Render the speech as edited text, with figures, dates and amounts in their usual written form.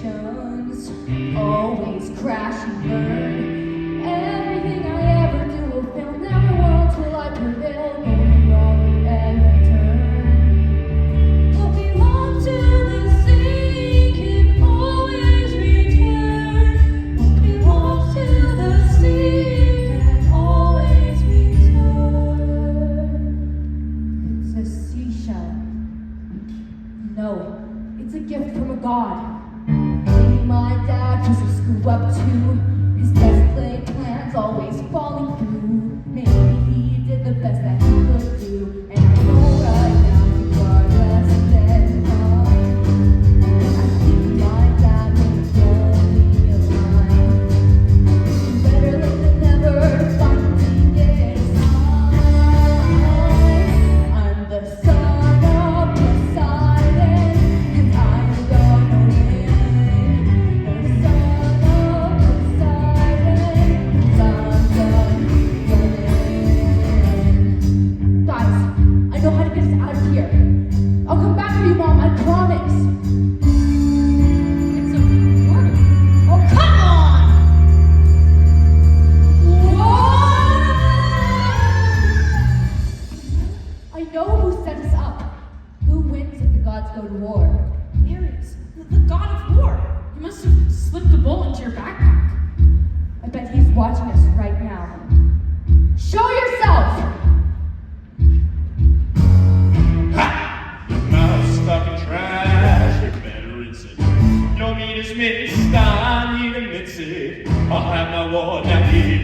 ambitions always crash and burn. Everything I ever do will fail, never once will I prevail, going wrong at every turn. What belongs to the sea can always return. What belongs to the sea can always return. It's a seashell. No, it's a gift from a god. Maybe my dad was a screw up too. His best laid plans always falling through. Maybe he did the best that he could do. And I know right now you are less than fine. I think my dad may still be alive. Better late than never, finding it sign. I'm the son of Poseidon, and I'm gonna win. The son of Poseidon, 'cause I'm done running. Guys, I know how to get us out of here. I'll come back for you, Mom, I promise. It's a order. Oh, come on! What? I know who set us up. Who wins if the gods go to war? Ares, the god of war. You must have slipped a bolt into your backpack. I bet he's watching us right now. Show yourself! Ha! Your mouth's stuck in trash, you better rinse it. Your meat is missed, I need to mince it. I'll have my war, now give